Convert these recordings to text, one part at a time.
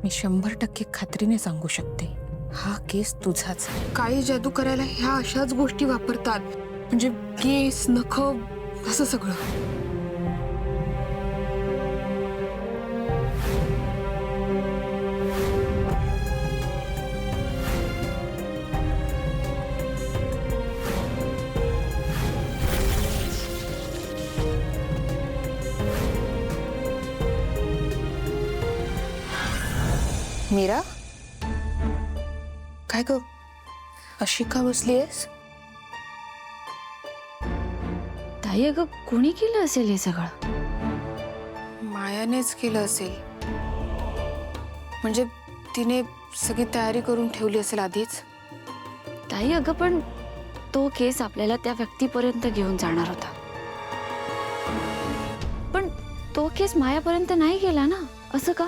मी 100% खात्रीने सांगू शकते, हा केस तुझाच आहे. काळी जादू करायला ह्या अशाच गोष्टी वापरतात, म्हणजे केस, नख, असं सगळं. मीरा, काय ग, अशी का बसलीयस? ताई, अगं कोणी केलं असेल हे सगळं? मायानेच केलं असेल. म्हणजे तिने सगळी तयारी करून ठेवली असेल आधीच. ताई, अगं पण तो केस आपल्याला त्या व्यक्तीपर्यंत घेऊन जाणार होता, पण तो केस मायापर्यंत नाही गेला ना, असं का?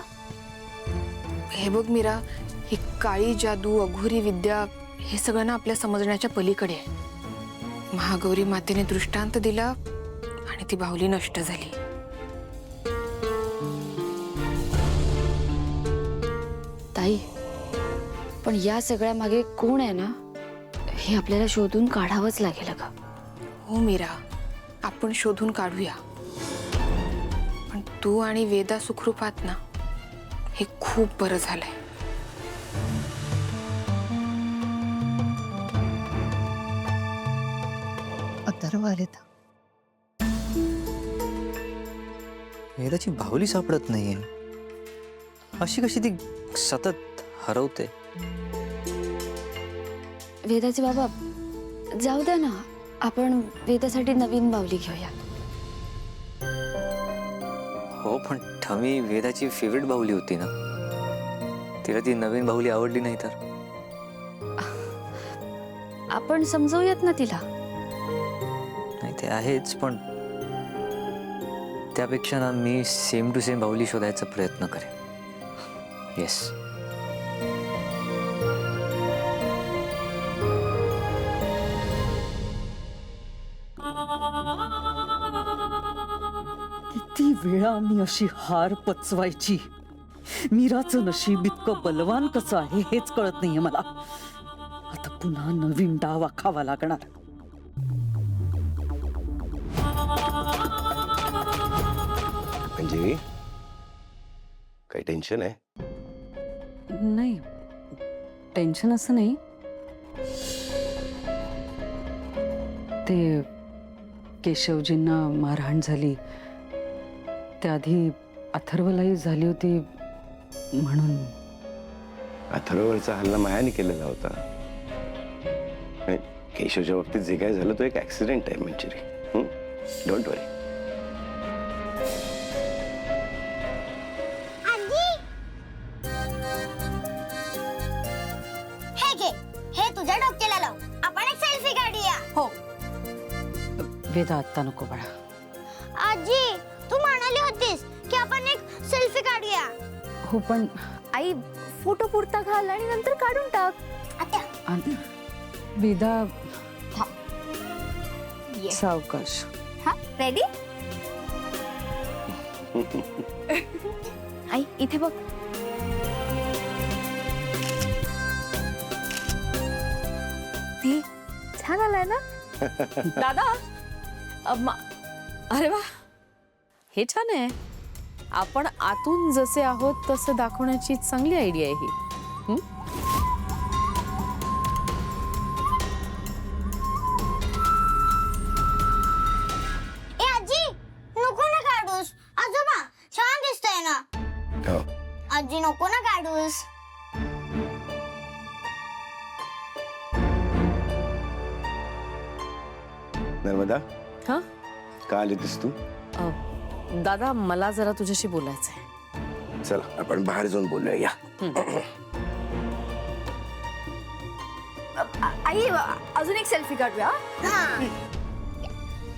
हे बघ मीरा, ही काळी जादू, अघोरी विद्या, हे सगळं ना आपल्या समजण्याच्या पलीकडे आहे. महागौरी मातेने दृष्टांत दिला आणि ती बाहुली नष्ट झाली. ताई, पण या सगळ्या मागे कोण आहे ना, हे आपल्याला शोधून काढावंच लागेल अगं. हो मीरा, आपण शोधून काढूया. पण तू आणि वेदा सुखरूपात ना, हे खूप बरं झालंय. अथर्व आलेत. वेदाची बाहुली सापडत नाहीये. अशी कशी ती सतत हरवते? वेदाचे बाबा, जाऊ द्या ना, आपण वेदासाठी नवीन बाहुली घेऊया. हो, पण ठमी वेदाची फेवरेट बाहुली होती ना. तिला ती नवीन बाहुली आवडली नाही तर? आपण समजूयात ना तिला. नाही ते आहेच, पण त्यापेक्षा ना मी सेम टू सेम बाहुली शोधायचा प्रयत्न करेन. येस. किती वेळा मी अशी हार पचवायची. मीराचं नशीब इतकं बलवान कसं आहे हेच कळत नाहीये मला. आता पुन्हा नवीन डाव आखावा लागणार. अंजली, काही टेन्शन आहे? नाही, टेन्शन असं नाही. ते केशवजींना मारहाण झाली, त्याआधी अथर्वलाही झाली होती म्हणून. अथर्ववरचा हल्ला मायाने केलेला होता. आणि केशवच्या बाबतीत जे काय झालं तो एक ऍक्सिडेंट आहे मंजिरी. डोंट वरी. हे तुझ्या डोक्याला लाव, आपण एक सेल्फी काढूया. हो. वेदा, आत्ता नको बाळा. आजी, तू म्हणाली होतीस की आपण एक सेल्फी काढूया. हो, पण आई, फोटो पुरता घाल आणि नंतर काढून टाक. आता वेदा, ये. सावकाश. हा, रेडी? आई, इथे बघ. छान आलाय ना दादा? अरे वा, हे छान आहे. आपण आतून जसे आहोत तसं दाखवण्याची चांगली आयडिया आहे ही. ए आजी, नको ना काढूस. आजोबा, छान दिसतंय ना. हो. आजी, नको ना काढूस. नर्मदा, हा का आली होतीस तू? दादा, मला जरा तुझ्याशी बोलायचंय. चला आपण बाहेर जाऊन बोलूया. या. आई, अजून एक सेल्फी काढूया.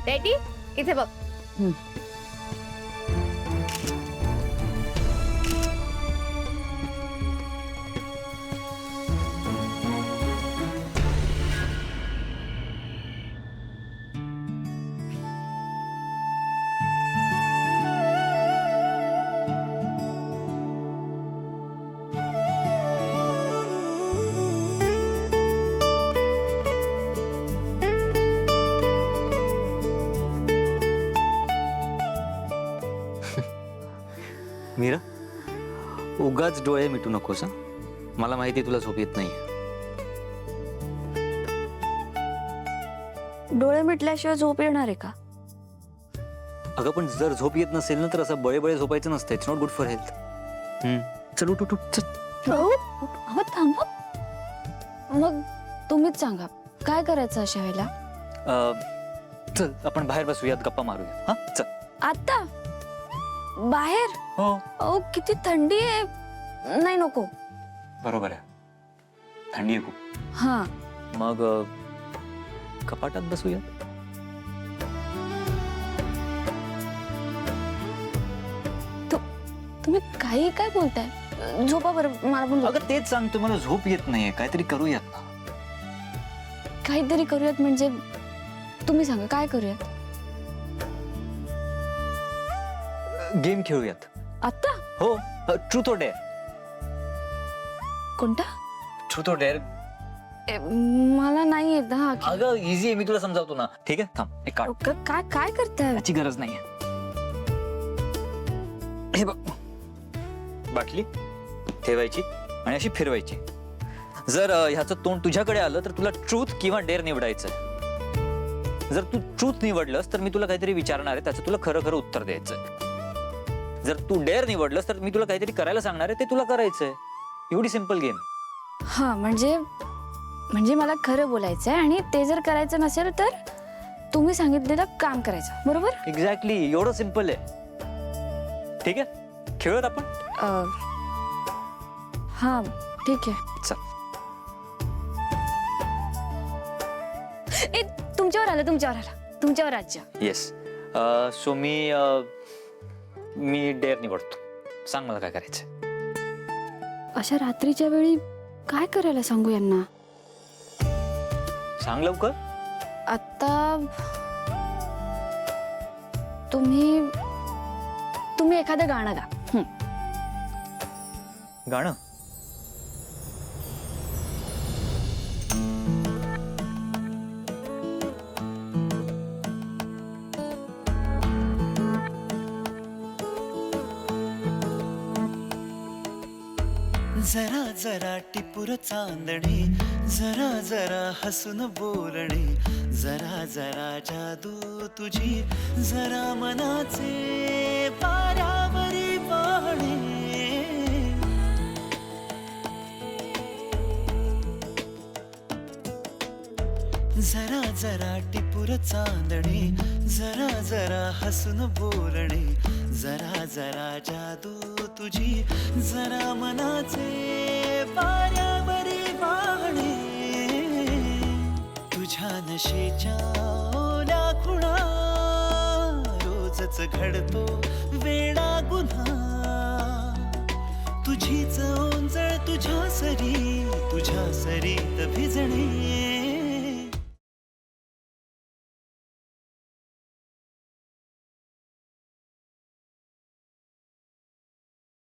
रेडी? इथे बघ. मीरा, उगाच डोळे मिटू नकोस. मला माहिती तुला झोप येत नाही. डोळे मिटल्याशिवाय झोप येणार आहे का? अगं पण जर झोप येत नसेल ना तर असं बळे झोपायचं नसतं. It's not good for health. चल उठ उठ उठ, चल. अहो थांबा. मग तुम्हीच सांगा काय करायचं अशा वेळेला? चल आपण बाहेर बसूयात, गप्पा मारूया. हा चल. आता बाहेर? हो अहो किती थंडी आहे. नाही नको. बरोबर आहे, थंडी आहे खूप. हा मग कपाटात बसूयात. तुम्ही काही काय बोलताय? झोपा बरं, मला पण झोप. अगं तेच सांगतो, मला झोप येत नाहीये. काहीतरी करूयात ना. काहीतरी करूयात म्हणजे तुम्ही सांगा काय करूयात? गेम खेळूयात. आता? हो, ट्रूथ और डेअर. कोणता? ट्रूथ और डेअर. मला नाही येत हा. अगं इझी आहे, मी तुला समजावतो ना. ठीक आहे, थांब एक कार्ड. काय काय करताय? याची गरज नाहीये. हे बघ, बाटली ठेवायची आणि अशी फिरवायची. जर ह्याचं तोंड तुझ्याकडे आलं तर तुला ट्रूथ किंवा डेअर निवडायचंय. जर तू ट्रूथ निवडलंस तर मी तुला काहीतरी विचारणार आहे, त्याचं तुला खरं खरं उत्तर द्यायचंय. जर तू डेअर निवडलंस तर मी तुला काहीतरी करायला सांगणार आहे, ते तुला करायचंय. एवढी सिंपल गेम. हा म्हणजे मला खरं बोलायचंय आणि ते जर करायचं नसेल तर तुम्ही सांगितलेलं काम करायचं, बरोबर? एक्झॅक्टली, एवढं सिंपल आहे. ठीक आहे, खेळूयात आपण. हा ठीक आहे. चल. तुमच्यावर आलं तुमच्यावर राज्य. येस. सो मी डेअर निवडतो. सांग मला काय करायचंय. अशा रात्रीच्या वेळी काय करायला सांगू यांना? सांग लवकर. आता तुम्ही एखादं गाणं गा. गाणं. जरा जरा टिपूर चांदणी, जरा जरा हसून बोलणे, जरा जरा जादू तुझी, जरा मनाचे पारावरी वाहणे. जरा जरा टिपूर चांदणी, जरा जरा हसून बोलणे, जरा जरा जादू तुझी, जरा मनाचे पाऱ्यावरी वाहणे. तुझ्या नशेच्या ओल्या खुणा, रोजच घडतो वेडा गुन्हा. तुझीच ओंजळ तुझ्या सरीत भिजणे.